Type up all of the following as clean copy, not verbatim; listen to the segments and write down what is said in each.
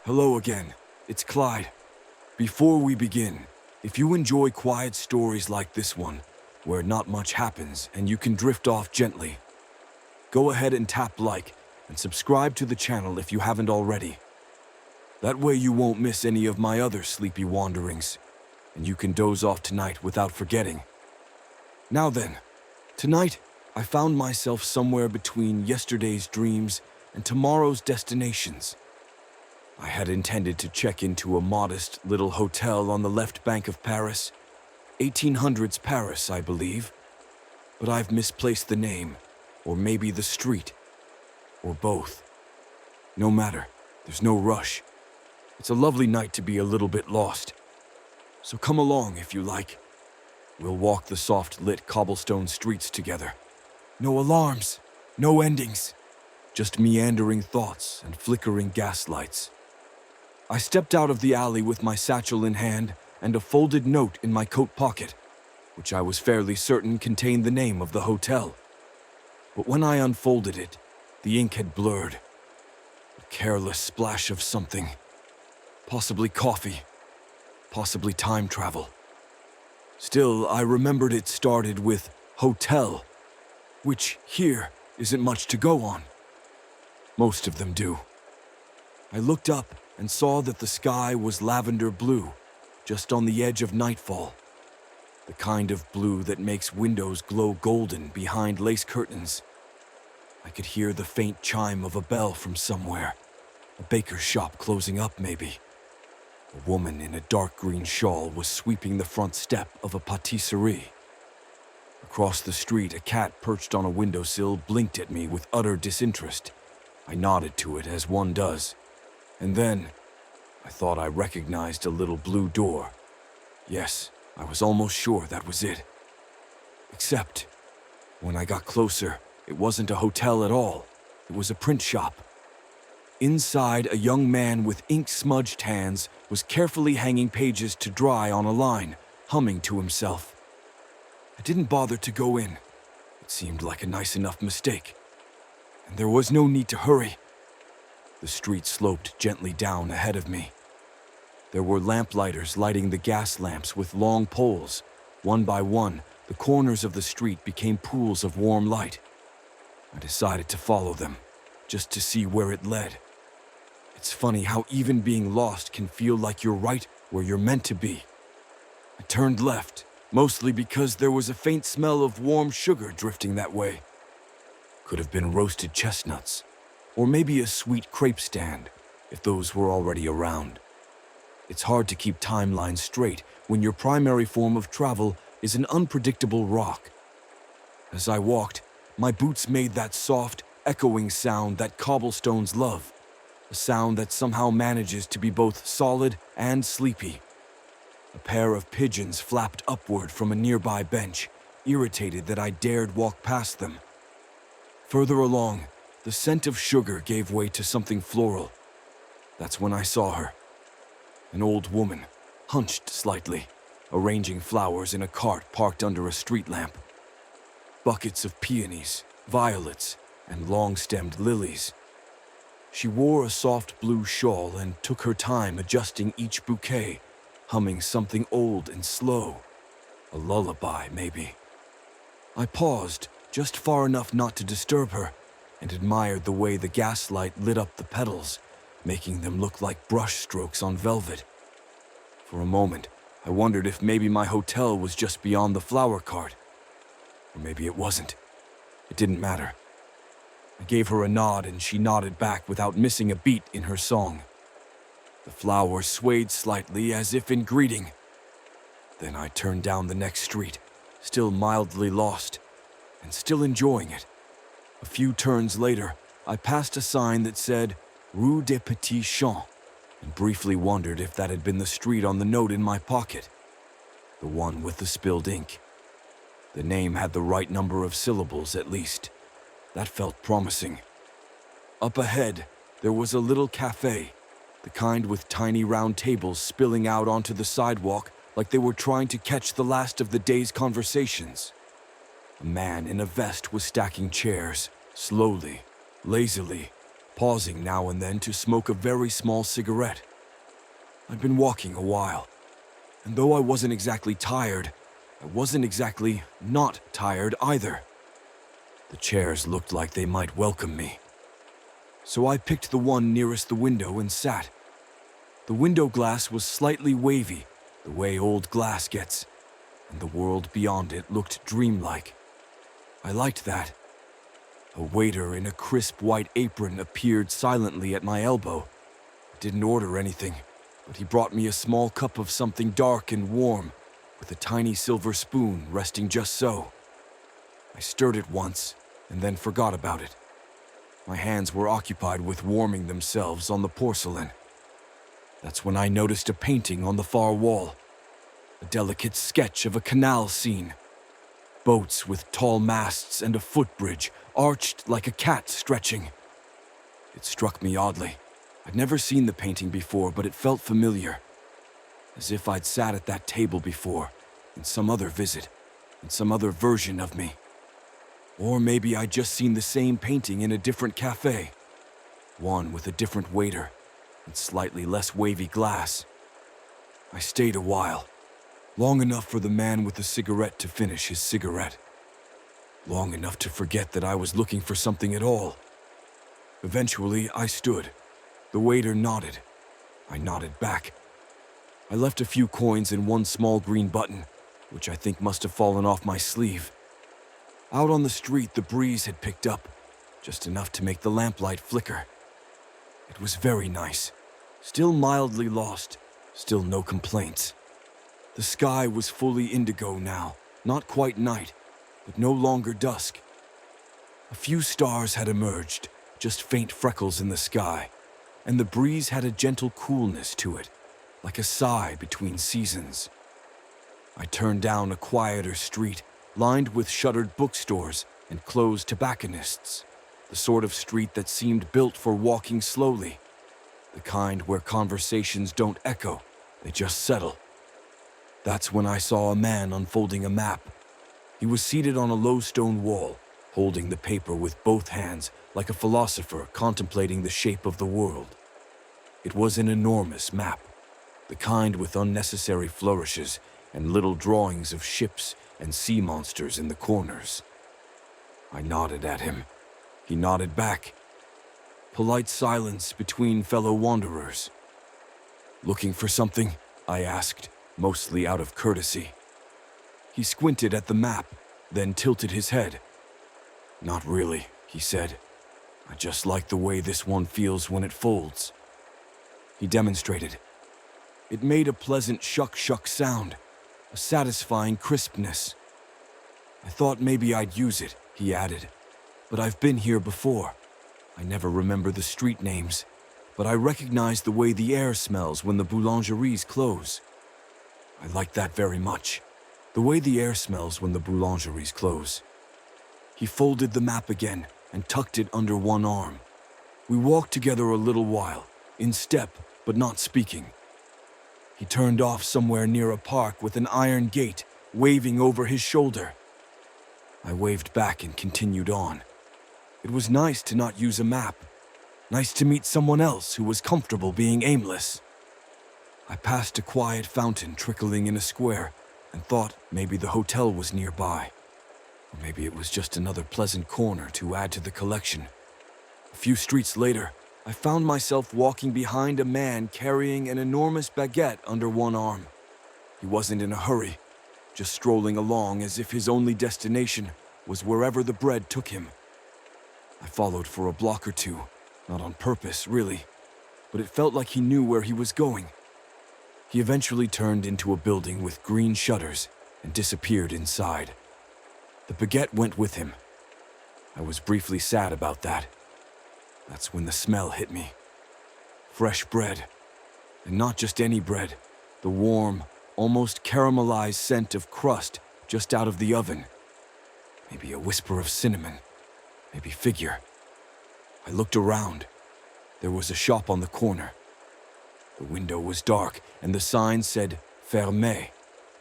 Hello again, it's Clyde. Before we begin, if you enjoy quiet stories like this one, where not much happens and you can drift off gently, go ahead and tap like and subscribe to the channel if you haven't already. That way you won't miss any of my other sleepy wanderings, and you can doze off tonight without forgetting. Now then, tonight I found myself somewhere between yesterday's dreams and tomorrow's destinations. I had intended to check into a modest little hotel on the left bank of Paris, 1800s Paris, I believe, but I've misplaced the name, or maybe the street, or both. No matter, there's no rush. It's a lovely night to be a little bit lost. So come along if you like. We'll walk the soft-lit cobblestone streets together. No alarms, no endings, just meandering thoughts and flickering gaslights. I stepped out of the alley with my satchel in hand and a folded note in my coat pocket, which I was fairly certain contained the name of the hotel. But when I unfolded it, the ink had blurred. A careless splash of something. Possibly coffee. Possibly time travel. Still, I remembered it started with hotel, which here isn't much to go on. Most of them do. I looked up and saw that the sky was lavender blue, just on the edge of nightfall. The kind of blue that makes windows glow golden behind lace curtains. I could hear the faint chime of a bell from somewhere. A baker's shop closing up, maybe. A woman in a dark green shawl was sweeping the front step of a patisserie. Across the street, a cat perched on a windowsill blinked at me with utter disinterest. I nodded to it as one does. And then, I thought I recognized a little blue door. Yes, I was almost sure that was it. Except, when I got closer, it wasn't a hotel at all. It was a print shop. Inside, a young man with ink-smudged hands was carefully hanging pages to dry on a line, humming to himself. I didn't bother to go in. It seemed like a nice enough mistake. And there was no need to hurry. The street sloped gently down ahead of me. There were lamplighters lighting the gas lamps with long poles. One by one, the corners of the street became pools of warm light. I decided to follow them, just to see where it led. It's funny how even being lost can feel like you're right where you're meant to be. I turned left, mostly because there was a faint smell of warm sugar drifting that way. Could have been roasted chestnuts. Or maybe a sweet crepe stand, if those were already around. It's hard to keep timelines straight when your primary form of travel is an unpredictable rock. As I walked, my boots made that soft, echoing sound that cobblestones love, a sound that somehow manages to be both solid and sleepy. A pair of pigeons flapped upward from a nearby bench, irritated that I dared walk past them. Further along, the scent of sugar gave way to something floral. That's when I saw her. An old woman, hunched slightly, arranging flowers in a cart parked under a street lamp. Buckets of peonies, violets, and long-stemmed lilies. She wore a soft blue shawl and took her time adjusting each bouquet, humming something old and slow. A lullaby, maybe. I paused, just far enough not to disturb her, and admired the way the gaslight lit up the petals, making them look like brush strokes on velvet. For a moment, I wondered if maybe my hotel was just beyond the flower cart. Or maybe it wasn't. It didn't matter. I gave her a nod and she nodded back without missing a beat in her song. The flowers swayed slightly as if in greeting. Then I turned down the next street, still mildly lost, and still enjoying it. A few turns later, I passed a sign that said Rue des Petits Champs, and briefly wondered if that had been the street on the note in my pocket. The one with the spilled ink. The name had the right number of syllables at least. That felt promising. Up ahead, there was a little cafe, the kind with tiny round tables spilling out onto the sidewalk like they were trying to catch the last of the day's conversations. A man in a vest was stacking chairs, slowly, lazily, pausing now and then to smoke a very small cigarette. I'd been walking a while, and though I wasn't exactly tired, I wasn't exactly not tired either. The chairs looked like they might welcome me. So I picked the one nearest the window and sat. The window glass was slightly wavy, the way old glass gets, and the world beyond it looked dreamlike. I liked that. A waiter in a crisp white apron appeared silently at my elbow. I didn't order anything, but he brought me a small cup of something dark and warm, with a tiny silver spoon resting just so. I stirred it once, and then forgot about it. My hands were occupied with warming themselves on the porcelain. That's when I noticed a painting on the far wall, a delicate sketch of a canal scene. Boats with tall masts and a footbridge, arched like a cat stretching. It struck me oddly. I'd never seen the painting before, but it felt familiar. As if I'd sat at that table before, in some other visit, in some other version of me. Or maybe I'd just seen the same painting in a different cafe. One with a different waiter, and slightly less wavy glass. I stayed a while. Long enough for the man with the cigarette to finish his cigarette. Long enough to forget that I was looking for something at all. Eventually, I stood. The waiter nodded. I nodded back. I left a few coins and one small green button, which I think must have fallen off my sleeve. Out on the street, the breeze had picked up, just enough to make the lamplight flicker. It was very nice. Still mildly lost, still no complaints. The sky was fully indigo now, not quite night, but no longer dusk. A few stars had emerged, just faint freckles in the sky, and the breeze had a gentle coolness to it, like a sigh between seasons. I turned down a quieter street, lined with shuttered bookstores and closed tobacconists, the sort of street that seemed built for walking slowly, the kind where conversations don't echo, they just settle. That's when I saw a man unfolding a map. He was seated on a low stone wall, holding the paper with both hands like a philosopher contemplating the shape of the world. It was an enormous map, the kind with unnecessary flourishes and little drawings of ships and sea monsters in the corners. I nodded at him. He nodded back. Polite silence between fellow wanderers. "Looking for something?" I asked, mostly out of courtesy. He squinted at the map, then tilted his head. "Not really," he said. "I just like the way this one feels when it folds." He demonstrated. It made a pleasant shuck-shuck sound, a satisfying crispness. "I thought maybe I'd use it," he added. "But I've been here before. I never remember the street names, but I recognize the way the air smells when the boulangeries close. I like that very much, the way the air smells when the boulangeries close." He folded the map again and tucked it under one arm. We walked together a little while, in step but not speaking. He turned off somewhere near a park with an iron gate waving over his shoulder. I waved back and continued on. It was nice to not use a map. Nice to meet someone else who was comfortable being aimless. I passed a quiet fountain trickling in a square and thought maybe the hotel was nearby. Or maybe it was just another pleasant corner to add to the collection. A few streets later, I found myself walking behind a man carrying an enormous baguette under one arm. He wasn't in a hurry, just strolling along as if his only destination was wherever the bread took him. I followed for a block or two, not on purpose, really, but it felt like he knew where he was going. He eventually turned into a building with green shutters and disappeared inside. The baguette went with him. I was briefly sad about that. That's when the smell hit me. Fresh bread. And not just any bread. The warm, almost caramelized scent of crust just out of the oven. Maybe a whisper of cinnamon. Maybe figure. I looked around. There was a shop on the corner. The window was dark, and the sign said "Fermé,"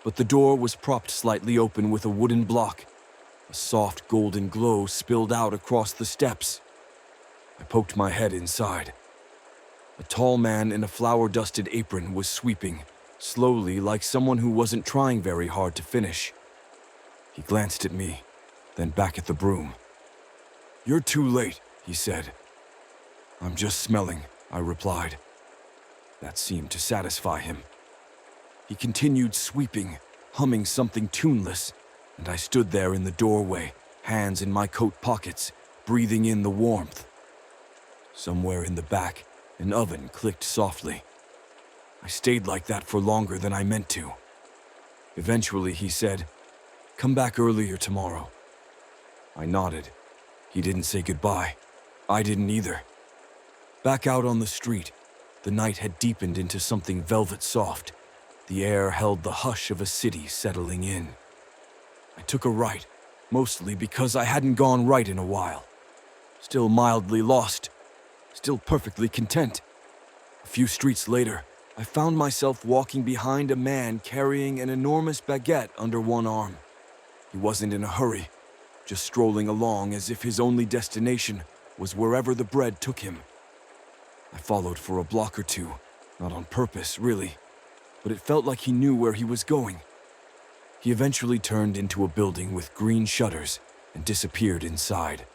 but the door was propped slightly open with a wooden block. A soft golden glow spilled out across the steps. I poked my head inside. A tall man in a flour-dusted apron was sweeping, slowly like someone who wasn't trying very hard to finish. He glanced at me, then back at the broom. "You're too late," he said. "I'm just smelling," I replied. That seemed to satisfy him. He continued sweeping, humming something tuneless, and I stood there in the doorway, hands in my coat pockets, breathing in the warmth. Somewhere in the back, an oven clicked softly. I stayed like that for longer than I meant to. Eventually, he said, "Come back earlier tomorrow." I nodded. He didn't say goodbye. I didn't either. Back out on the street, the night had deepened into something velvet soft. The air held the hush of a city settling in. I took a right, mostly because I hadn't gone right in a while. Still mildly lost, still perfectly content. A few streets later, I found myself walking behind a man carrying an enormous baguette under one arm. He wasn't in a hurry, just strolling along as if his only destination was wherever the bread took him. I followed for a block or two, not on purpose, really, but it felt like he knew where he was going. He eventually turned into a building with green shutters and disappeared inside.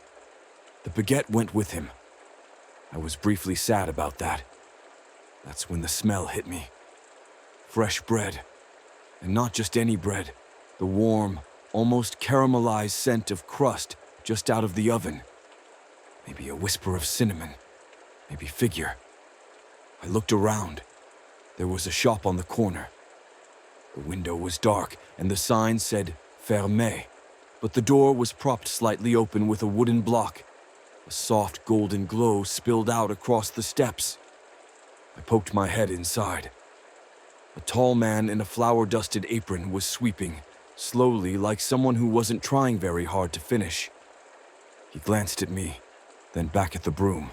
The baguette went with him. I was briefly sad about that. That's when the smell hit me. Fresh bread. And not just any bread. The warm, almost caramelized scent of crust just out of the oven. Maybe a whisper of cinnamon. Maybe figure. I looked around. There was a shop on the corner. The window was dark, and the sign said "Fermé," but the door was propped slightly open with a wooden block. A soft golden glow spilled out across the steps. I poked my head inside. A tall man in a flour-dusted apron was sweeping, slowly like someone who wasn't trying very hard to finish. He glanced at me, then back at the broom.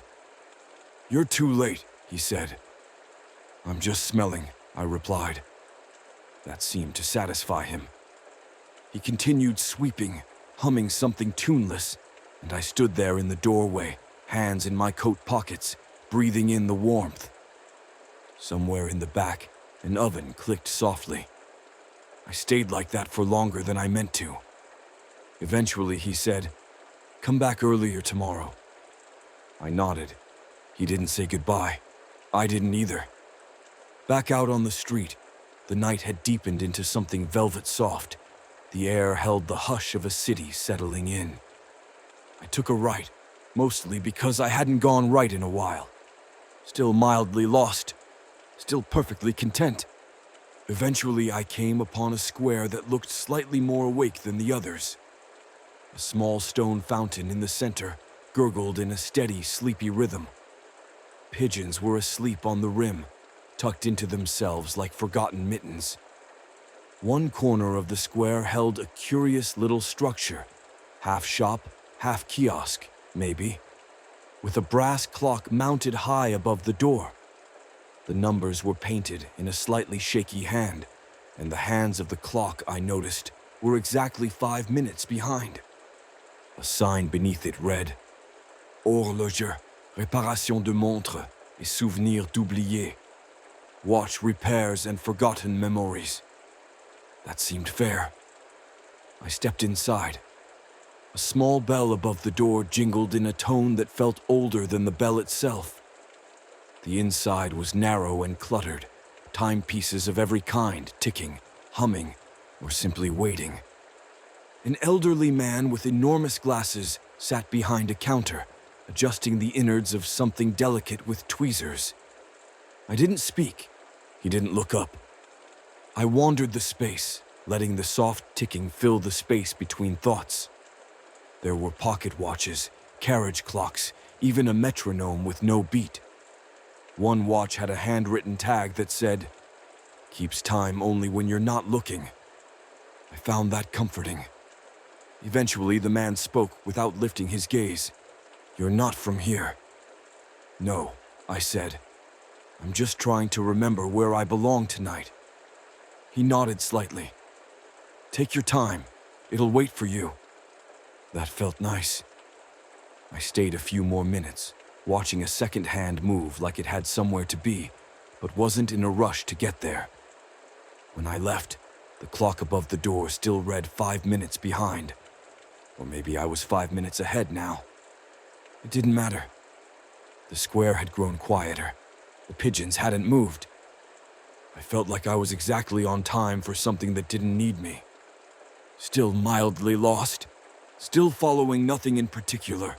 "You're too late," he said. "I'm just smelling," I replied. That seemed to satisfy him. He continued sweeping, humming something tuneless, and I stood there in the doorway, hands in my coat pockets, breathing in the warmth. Somewhere in the back, an oven clicked softly. I stayed like that for longer than I meant to. Eventually, he said, "Come back earlier tomorrow." I nodded. He didn't say goodbye. I didn't either. Back out on the street, the night had deepened into something velvet soft. The air held the hush of a city settling in. I took a right, mostly because I hadn't gone right in a while. Still mildly lost, still perfectly content. Eventually, I came upon a square that looked slightly more awake than the others. A small stone fountain in the center gurgled in a steady, sleepy rhythm. Pigeons were asleep on the rim, tucked into themselves like forgotten mittens. One corner of the square held a curious little structure, half shop, half kiosk, maybe, with a brass clock mounted high above the door. The numbers were painted in a slightly shaky hand, and the hands of the clock, I noticed, were exactly 5 minutes behind. A sign beneath it read, "Horloger, réparation de montres et souvenirs d'oubliés. Watch repairs and forgotten memories." That seemed fair. I stepped inside. A small bell above the door jingled in a tone that felt older than the bell itself. The inside was narrow and cluttered, timepieces of every kind ticking, humming, or simply waiting. An elderly man with enormous glasses sat behind a counter, adjusting the innards of something delicate with tweezers. I didn't speak. He didn't look up. I wandered the space, letting the soft ticking fill the space between thoughts. There were pocket watches, carriage clocks, even a metronome with no beat. One watch had a handwritten tag that said, "Keeps time only when you're not looking." I found that comforting. Eventually, the man spoke without lifting his gaze. "You're not from here." "No," I said. "I'm just trying to remember where I belong tonight." He nodded slightly. "Take your time. It'll wait for you." That felt nice. I stayed a few more minutes, watching a second hand move like it had somewhere to be, but wasn't in a rush to get there. When I left, the clock above the door still read 5 minutes behind. Or maybe I was 5 minutes ahead now. It didn't matter. The square had grown quieter. The pigeons hadn't moved. I felt like I was exactly on time for something that didn't need me. Still mildly lost. Still following nothing in particular.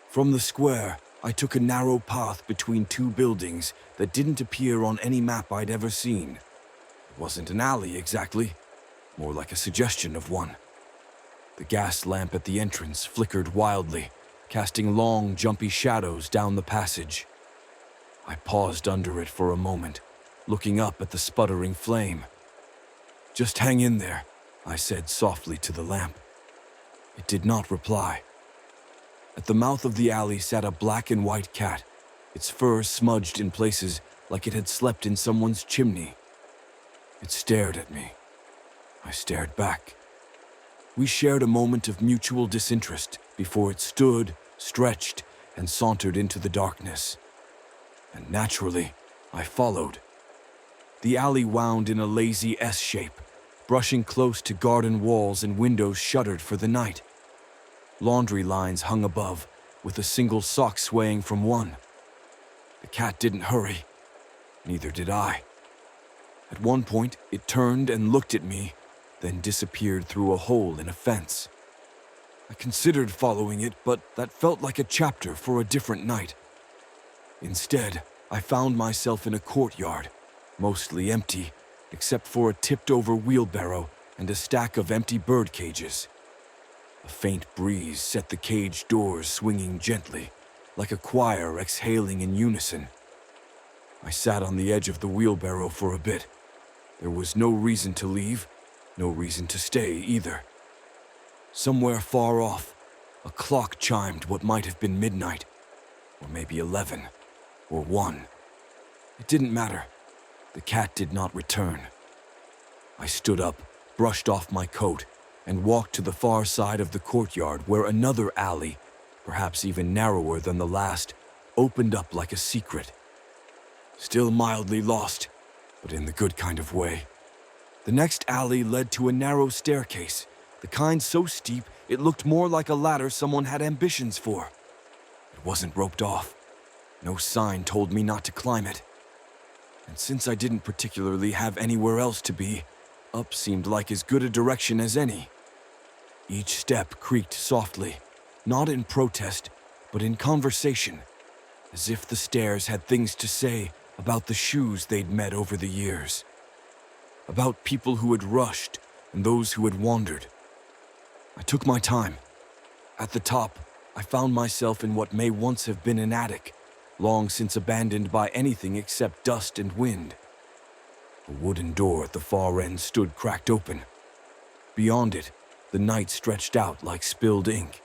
From the square, I took a narrow path between two buildings that didn't appear on any map I'd ever seen. It wasn't an alley exactly, more like a suggestion of one. The gas lamp at the entrance flickered wildly, casting long, jumpy shadows down the passage. I paused under it for a moment, looking up at the sputtering flame. "Just hang in there," I said softly to the lamp. It did not reply. At the mouth of the alley sat a black and white cat, its fur smudged in places like it had slept in someone's chimney. It stared at me. I stared back. We shared a moment of mutual disinterest before it stood, stretched, and sauntered into the darkness. And naturally, I followed. The alley wound in a lazy S shape, brushing close to garden walls and windows shuttered for the night. Laundry lines hung above, with a single sock swaying from one. The cat didn't hurry. Neither did I. At one point, it turned and looked at me, then disappeared through a hole in a fence. I considered following it, but that felt like a chapter for a different night. Instead, I found myself in a courtyard, mostly empty, except for a tipped-over wheelbarrow and a stack of empty bird cages. A faint breeze set the cage doors swinging gently, like a choir exhaling in unison. I sat on the edge of the wheelbarrow for a bit. There was no reason to leave, no reason to stay either. Somewhere far off, a clock chimed what might have been midnight, or maybe 11, or 1. It didn't matter. The cat did not return. I stood up, brushed off my coat, and walked to the far side of the courtyard where another alley, perhaps even narrower than the last, opened up like a secret. Still mildly lost, but in the good kind of way. The next alley led to a narrow staircase, the kind so steep it looked more like a ladder someone had ambitions for. It wasn't roped off. No sign told me not to climb it. And since I didn't particularly have anywhere else to be, up seemed like as good a direction as any. Each step creaked softly, not in protest, but in conversation, as if the stairs had things to say about the shoes they'd met over the years. About people who had rushed and those who had wandered. I took my time. At the top, I found myself in what may once have been an attic, long since abandoned by anything except dust and wind. A wooden door at the far end stood cracked open. Beyond it, the night stretched out like spilled ink.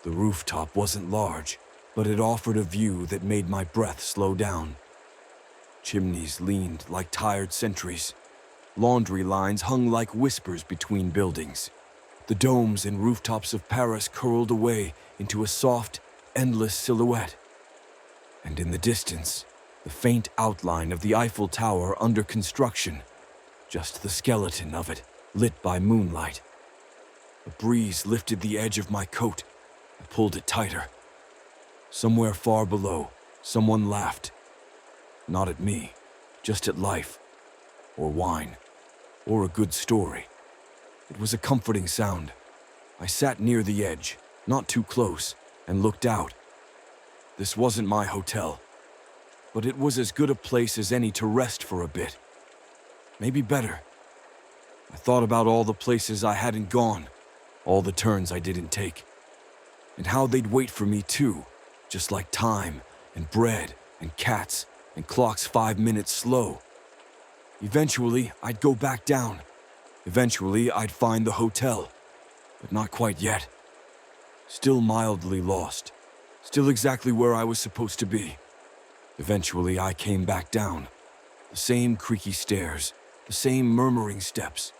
The rooftop wasn't large, but it offered a view that made my breath slow down. Chimneys leaned like tired sentries. Laundry lines hung like whispers between buildings. The domes and rooftops of Paris curled away into a soft, endless silhouette. And in the distance, the faint outline of the Eiffel Tower under construction, just the skeleton of it, lit by moonlight. A breeze lifted the edge of my coat. I pulled it tighter. Somewhere far below, someone laughed. Not at me, just at life, or wine, or a good story. It was a comforting sound. I sat near the edge, not too close, and looked out. This wasn't my hotel, but it was as good a place as any to rest for a bit. Maybe better. I thought about all the places I hadn't gone, all the turns I didn't take, and how they'd wait for me too, just like time and bread and cats and clocks 5 minutes slow. Eventually, I'd go back down. Eventually, I'd find the hotel, but not quite yet. Still mildly lost, still exactly where I was supposed to be. Eventually, I came back down. The same creaky stairs, the same murmuring steps.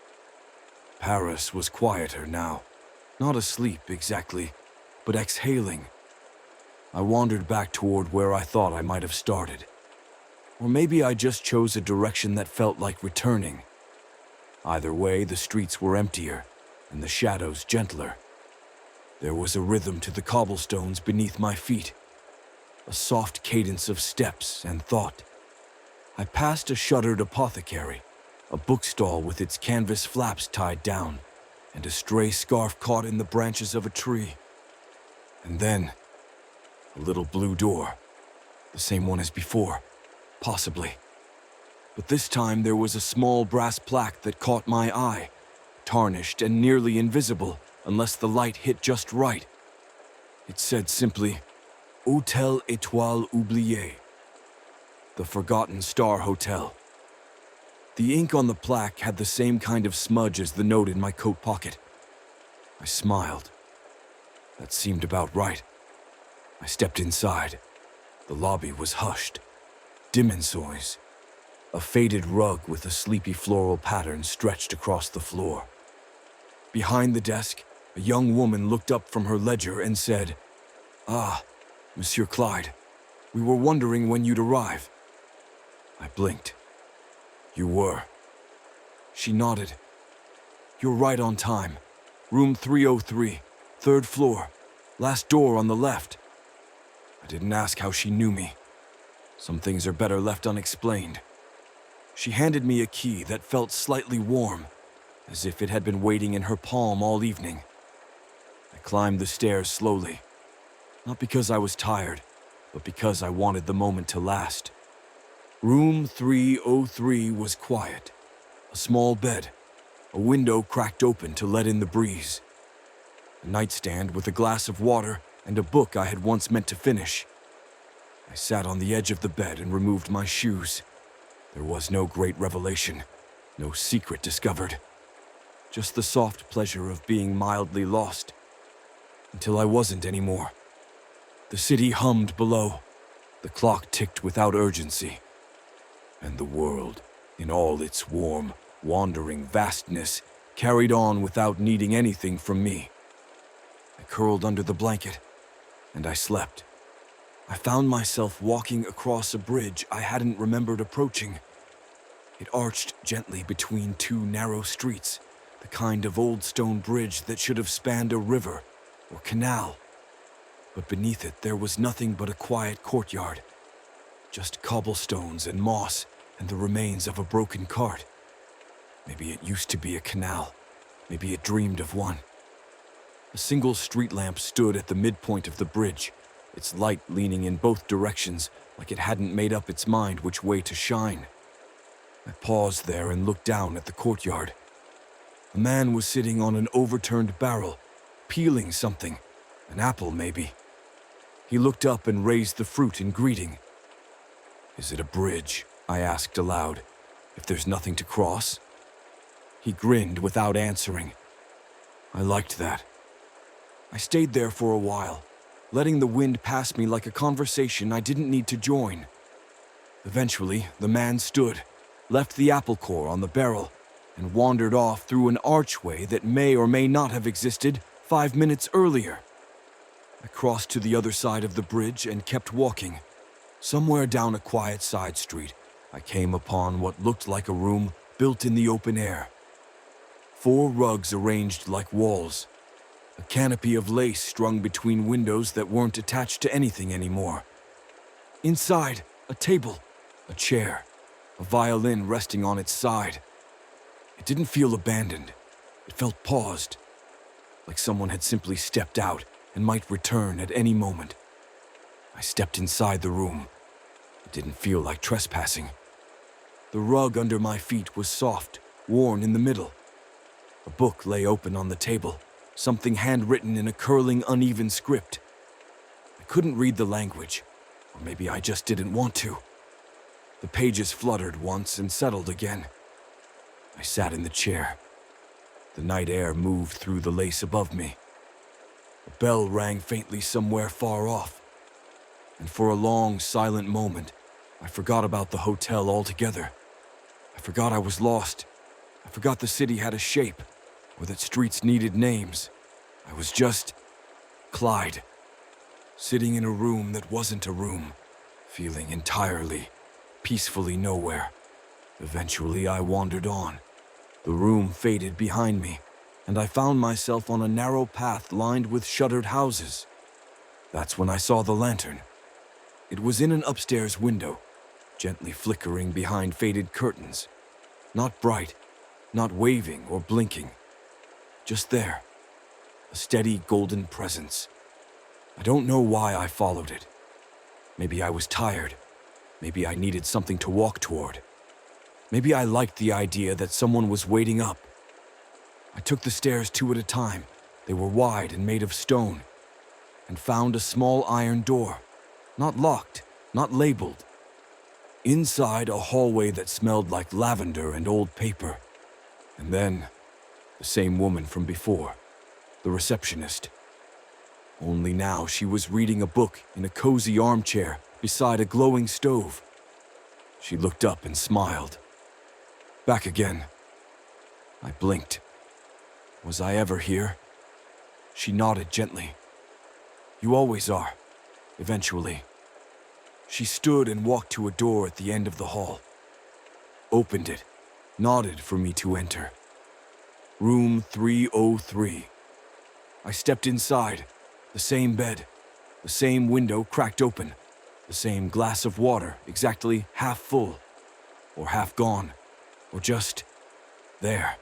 Paris was quieter now, not asleep exactly, but exhaling. I wandered back toward where I thought I might have started. Or maybe I just chose a direction that felt like returning. Either way, the streets were emptier, and the shadows gentler. There was a rhythm to the cobblestones beneath my feet, a soft cadence of steps and thought. I passed a shuttered apothecary, a bookstall with its canvas flaps tied down, and a stray scarf caught in the branches of a tree. And then, a little blue door, the same one as before, possibly. But this time there was a small brass plaque that caught my eye, tarnished and nearly invisible unless the light hit just right. It said simply, Hôtel Étoile Oubliée, the Forgotten Star Hotel. The ink on the plaque had the same kind of smudge as the note in my coat pocket. I smiled. That seemed about right. I stepped inside. The lobby was hushed. Dimmensois. A faded rug with a sleepy floral pattern stretched across the floor. Behind the desk, a young woman looked up from her ledger and said, "Ah, Monsieur Clyde, we were wondering when you'd arrive." I blinked. "You were." She nodded. "You're right on time. Room 303, third floor, last door on the left." I didn't ask how she knew me. Some things are better left unexplained. She handed me a key that felt slightly warm, as if it had been waiting in her palm all evening. I climbed the stairs slowly, not because I was tired, but because I wanted the moment to last. Room 303 was quiet. A small bed, a window cracked open to let in the breeze. A nightstand with a glass of water and a book I had once meant to finish. I sat on the edge of the bed and removed my shoes. There was no great revelation, no secret discovered. Just the soft pleasure of being mildly lost. Until I wasn't anymore. The city hummed below. The clock ticked without urgency. And the world, in all its warm, wandering vastness, carried on without needing anything from me. I curled under the blanket, and I slept. I found myself walking across a bridge I hadn't remembered approaching. It arched gently between two narrow streets, the kind of old stone bridge that should have spanned a river or canal. But beneath it there was nothing but a quiet courtyard, just cobblestones and moss and the remains of a broken cart. Maybe it used to be a canal, maybe it dreamed of one. A single street lamp stood at the midpoint of the bridge, its light leaning in both directions like it hadn't made up its mind which way to shine. I paused there and looked down at the courtyard. A man was sitting on an overturned barrel, peeling something, an apple maybe. He looked up and raised the fruit in greeting. "Is it a bridge?" I asked aloud, "if there's nothing to cross?" He grinned without answering. I liked that. I stayed there for a while, letting the wind pass me like a conversation I didn't need to join. Eventually, the man stood, left the apple core on the barrel, and wandered off through an archway that may or may not have existed 5 minutes earlier. I crossed to the other side of the bridge and kept walking. Somewhere down a quiet side street, I came upon what looked like a room built in the open air. 4 rugs arranged like walls. A canopy of lace strung between windows that weren't attached to anything anymore. Inside, a table, a chair, a violin resting on its side. It didn't feel abandoned. It felt paused, like someone had simply stepped out and might return at any moment. I stepped inside the room. It didn't feel like trespassing. The rug under my feet was soft, worn in the middle. A book lay open on the table, something handwritten in a curling, uneven script. I couldn't read the language, or maybe I just didn't want to. The pages fluttered once and settled again. I sat in the chair. The night air moved through the lace above me. A bell rang faintly somewhere far off, and for a long, silent moment, I forgot about the hotel altogether. I forgot I was lost. I forgot the city had a shape, or that streets needed names. I was just Clyde. sitting in a room that wasn't a room, feeling entirely, peacefully nowhere. Eventually, I wandered on. The room faded behind me, and I found myself on a narrow path lined with shuttered houses. That's when I saw the lantern. It was in an upstairs window, gently flickering behind faded curtains. Not bright, not waving or blinking. Just there, a steady golden presence. I don't know why I followed it. Maybe I was tired. Maybe I needed something to walk toward. Maybe I liked the idea that someone was waiting up. I took the stairs 2 at a time. They were wide and made of stone, and found a small iron door, not locked, not labeled. Inside, a hallway that smelled like lavender and old paper. And then, the same woman from before, the receptionist. Only now she was reading a book in a cozy armchair beside a glowing stove. She looked up and smiled. Back again. I blinked. Was I ever here? She nodded gently. You always are, eventually. She stood and walked to a door at the end of the hall. Opened it, nodded for me to enter. Room 303. I stepped inside. The same bed, the same window cracked open, the same glass of water exactly half full, or half gone, or just there.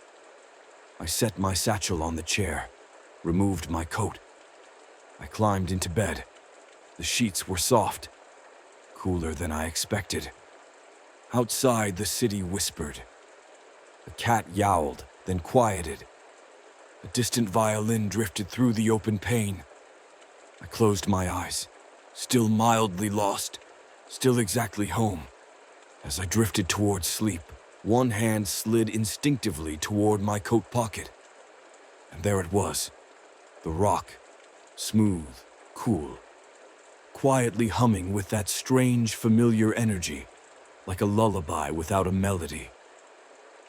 I set my satchel on the chair, removed my coat. I climbed into bed. The sheets were soft, cooler than I expected. Outside, the city whispered. A cat yowled, then quieted. A distant violin drifted through the open pane. I closed my eyes, still mildly lost, still exactly home. As I drifted towards sleep, one hand slid instinctively toward my coat pocket. And there it was, the rock, smooth, cool, quietly humming with that strange, familiar energy, like a lullaby without a melody.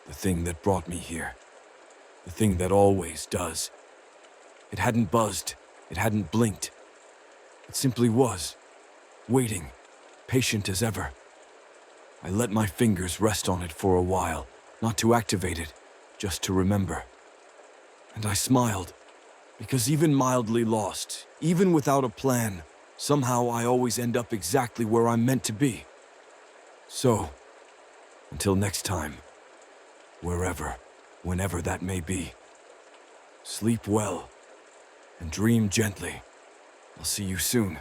The thing that brought me here, the thing that always does. It hadn't buzzed, it hadn't blinked. It simply was, waiting, patient as ever. I let my fingers rest on it for a while, not to activate it, just to remember. And I smiled, because even mildly lost, even without a plan, somehow I always end up exactly where I'm meant to be. So, until next time, wherever, whenever that may be, sleep well and dream gently. I'll see you soon.